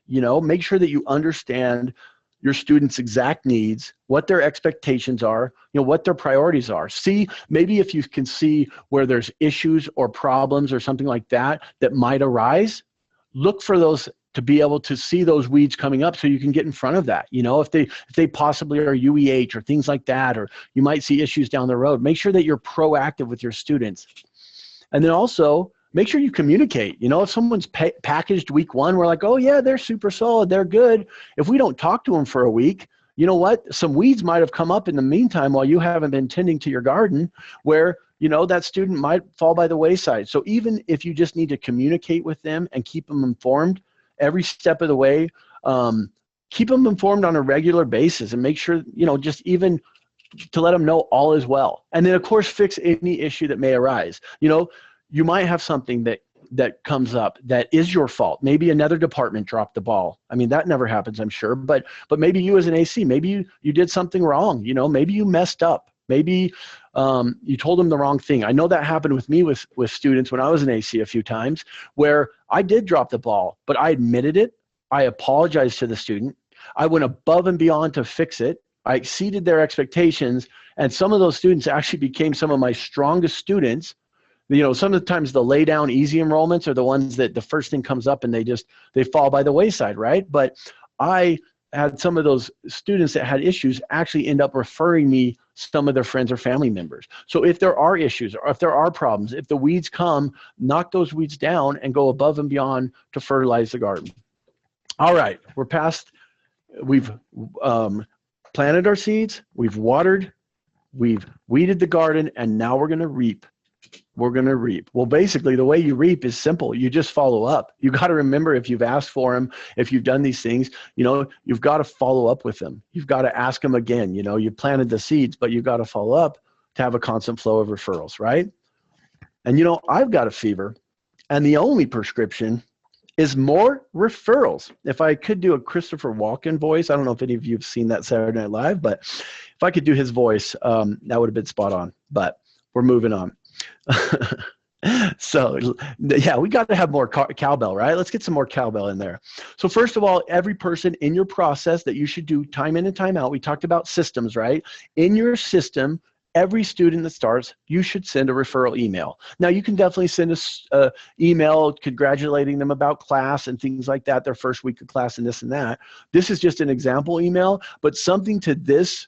make sure that you understand your students' exact needs, what their expectations are, what their priorities are. See, maybe if you can see where there's issues or problems or something like that that might arise, look for those to be able to see those weeds coming up so you can get in front of that. If they possibly are UEH or things like that, or you might see issues down the road, make sure that you're proactive with your students. And then also, make sure you communicate. If someone's packaged week 1, we're like, oh yeah, they're super solid, they're good. If we don't talk to them for a week, you know what? Some weeds might have come up in the meantime while you haven't been tending to your garden where, that student might fall by the wayside. So even if you just need to communicate with them and keep them informed every step of the way, keep them informed on a regular basis and make sure, just even to let them know all is well. And then of course, fix any issue that may arise. You might have something that comes up that is your fault. Maybe another department dropped the ball. I mean, that never happens, I'm sure, but maybe you as an AC, maybe you did something wrong. Maybe you messed up. Maybe you told them the wrong thing. I know that happened with me with students when I was an AC a few times where I did drop the ball, but I admitted it. I apologized to the student. I went above and beyond to fix it. I exceeded their expectations, and some of those students actually became some of my strongest students. Sometimes the lay down easy enrollments are the ones that the first thing comes up and they fall by the wayside, right? But I had some of those students that had issues actually end up referring me some of their friends or family members. So if there are issues or if there are problems, if the weeds come, knock those weeds down and go above and beyond to fertilize the garden. All right, we've planted our seeds, we've watered, we've weeded the garden, and now we're going to reap. We're going to reap. Well, basically, the way you reap is simple. You just follow up. You got to remember, if you've asked for them, if you've done these things, you've got to follow up with them. You've got to ask them again. You planted the seeds, but you've got to follow up to have a constant flow of referrals, right? And I've got a fever, and the only prescription is more referrals. If I could do a Christopher Walken voice, I don't know if any of you have seen that Saturday Night Live, but if I could do his voice, that would have been spot on. But we're moving on. So yeah, we got to have more cowbell, right? Let's get some more cowbell in there. So first of all, every person in your process that you should do time in and time out, we talked about systems, right? In your system, every student that starts, you should send a referral email. Now, you can definitely send a email congratulating them about class and things like that, their first week of class and this and that. This is just an example email, but something to this,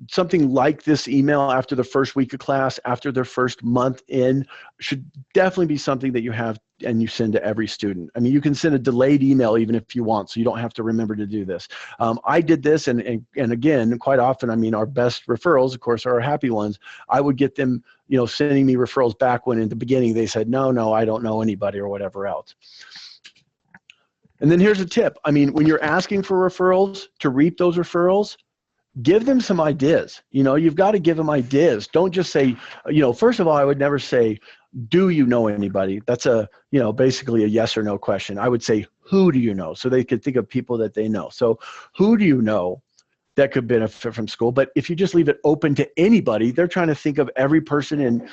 something like this email after the first week of class, after their first month in, should definitely be something that you have and you send to every student. I mean, you can send a delayed email even if you want, so you don't have to remember to do this. I did this, and again, quite often, I mean, our best referrals, of course, are our happy ones. I would get them, sending me referrals back when in the beginning they said, no, I don't know anybody or whatever else. And then here's a tip. I mean, when you're asking for referrals, to reap those referrals, give them some ideas. You've got to give them ideas. Don't just say, first of all, I would never say, do you know anybody? That's basically a yes or no question. I would say, who do you know? So they could think of people that they know. So who do you know that could benefit from school? But if you just leave it open to anybody, they're trying to think of every person and,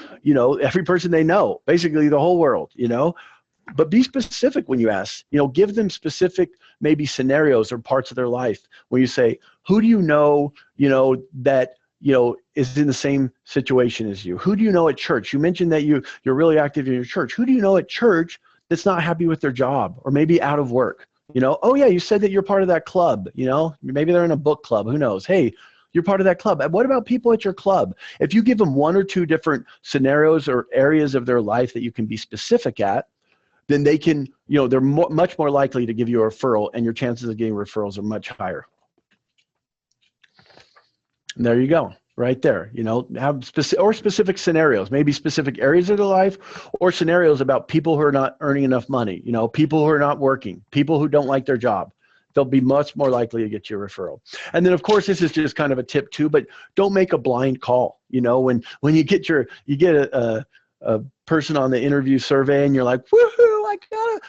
every person they know, basically the whole world, But be specific when you ask, give them specific maybe scenarios or parts of their life when you say, who do you know, that, is in the same situation as you? Who do you know at church? You mentioned that you're really active in your church. Who do you know at church that's not happy with their job or maybe out of work? Oh yeah, you said that you're part of that club, maybe they're in a book club, who knows? Hey, you're part of that club. What about people at your club? If you give them one or two different scenarios or areas of their life that you can be specific at, then they can, they're much more likely to give you a referral, and your chances of getting referrals are much higher. And there you go. Right there, you know, have specific scenarios, maybe specific areas of their life, or scenarios about people who are not earning enough money, you know, people who are not working, people who don't like their job. They'll be much more likely to get you a referral. And then of course, this is just kind of a tip too, but don't make a blind call. You know, when you get a person on the interview survey and you're like, woohoo, I got a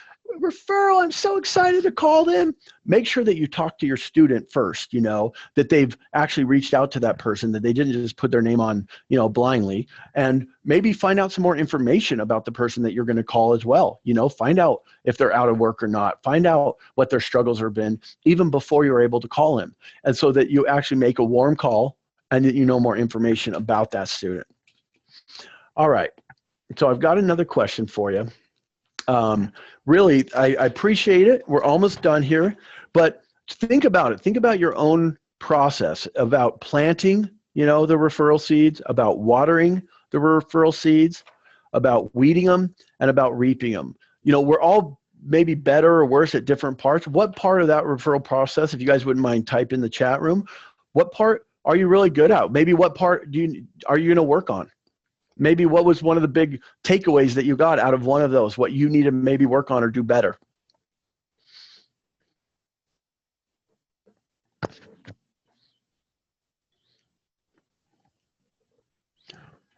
referral, I'm so excited to call them. Make sure that you talk to your student first, you know, that they've actually reached out to that person, that they didn't just put their name on, you know, blindly, and maybe find out some more information about the person that you're going to call as well. You know, find out if they're out of work or not, find out what their struggles have been even before you're able to call them. And so that you actually make a warm call and that you know more information about that student. All right. So I've got another question for you. Really, I appreciate it. We're almost done here, but think about it. Think about your own process, about planting, you know, the referral seeds, about watering the referral seeds, about weeding them, and about reaping them. You know, we're all maybe better or worse at different parts. What part of that referral process, if you guys wouldn't mind, type in the chat room, what part are you really good at? Maybe what part are you going to work on? Maybe what was one of the big takeaways that you got out of one of those, what you need to maybe work on or do better?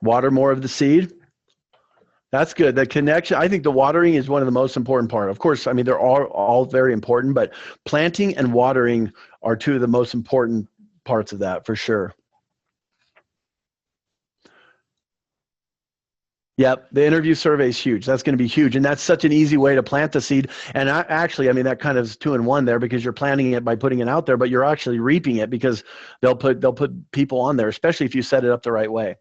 Water more of the seed. That's good. The connection, I think the watering is one of the most important part. Of course, I mean, they're all very important, but planting and watering are two of the most important parts of that for sure. Yep, the interview survey is huge. That's going to be huge, and that's such an easy way to plant the seed. And actually, I mean, that kind of is 2 in 1 there, because you're planting it by putting it out there, but you're actually reaping it because they'll put people on there, especially if you set it up the right way.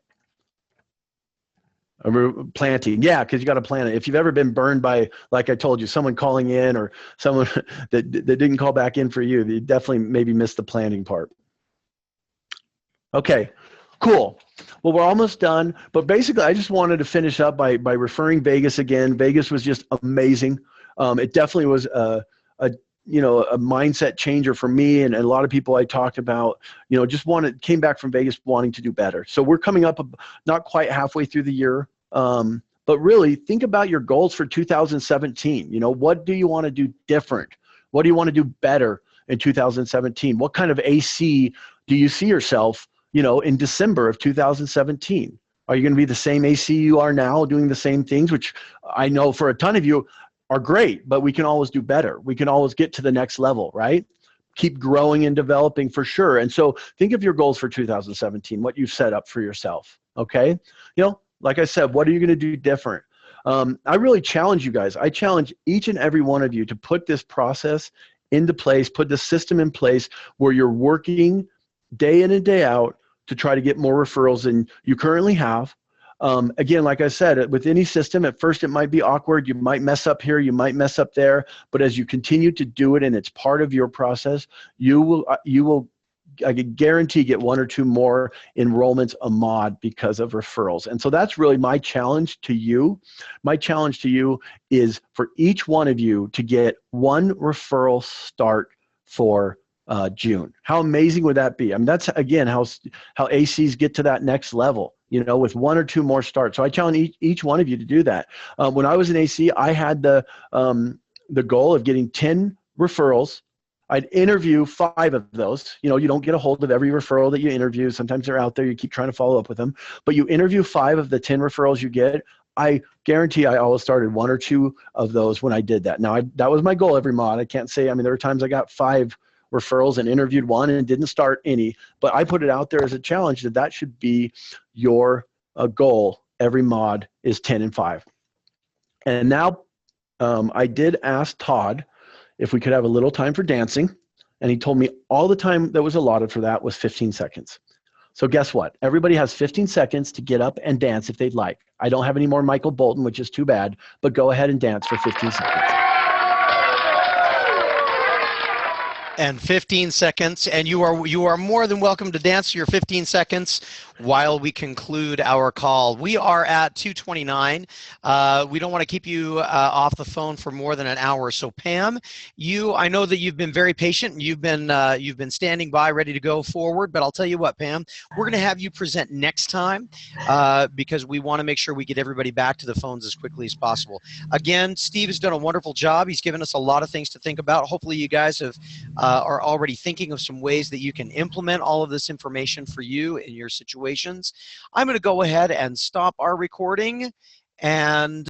Planting, yeah, because you got to plant it. If you've ever been burned by, like I told you, someone calling in or someone that didn't call back in for you, you definitely maybe missed the planting part. Okay, cool. Well, we're almost done, but basically I just wanted to finish up by referring Vegas again. Vegas was just amazing. It definitely was a mindset changer for me and a lot of people I talked about, you know, just came back from Vegas wanting to do better. So we're coming up not quite halfway through the year, but really think about your goals for 2017. You know, what do you want to do different? What do you want to do better in 2017? What kind of AC do you see yourself, you know, in December of 2017? Are you going to be the same AC you are now, doing the same things, which I know for a ton of you are great, but we can always do better. We can always get to the next level, right? Keep growing and developing for sure. And so think of your goals for 2017, what you've set up for yourself, okay? You know, like I said, what are you going to do different? I really challenge you guys. I challenge each and every one of you to put this process into place, put the system in place where you're working day in and day out to try to get more referrals than you currently have. Again, like I said, with any system, at first it might be awkward. You might mess up here, you might mess up there, but as you continue to do it and it's part of your process, you will, I can guarantee, get 1 or 2 more enrollments a mod because of referrals. And so that's really my challenge to you. My challenge to you is for each one of you to get 1 referral start for June. How amazing would that be? I mean, that's again how ACs get to that next level, you know, with 1 or 2 more starts. So I challenge each one of you to do that. When I was in AC, I had the goal of getting 10 referrals. I'd interview 5 of those. You know, you don't get a hold of every referral that you interview. Sometimes they're out there. You keep trying to follow up with them, but you interview 5 of the 10 referrals you get. I guarantee I always started 1 or 2 of those when I did that. Now, that was my goal every mod. I can't say, I mean, there were times I got 5 referrals and interviewed 1 and didn't start any, but I put it out there as a challenge that should be your goal. Every mod is 10 and 5. And now I did ask Todd if we could have a little time for dancing, and he told me all the time that was allotted for that was 15 seconds. So guess what? Everybody has 15 seconds to get up and dance if they'd like. I don't have any more Michael Bolton, which is too bad, but go ahead and dance for 15 seconds. And 15 seconds, and you are more than welcome to dance your 15 seconds while we conclude our call. We are at 2:29. We don't want to keep you off the phone for more than an hour. So Pam, I know that you've been very patient and you've been standing by ready to go forward, but I'll tell you what, Pam, we're going to have you present next time because we want to make sure we get everybody back to the phones as quickly as possible. Again, Steve has done a wonderful job. He's given us a lot of things to think about. Hopefully you guys are already thinking of some ways that you can implement all of this information for you in your situations. I'm going to go ahead and stop our recording and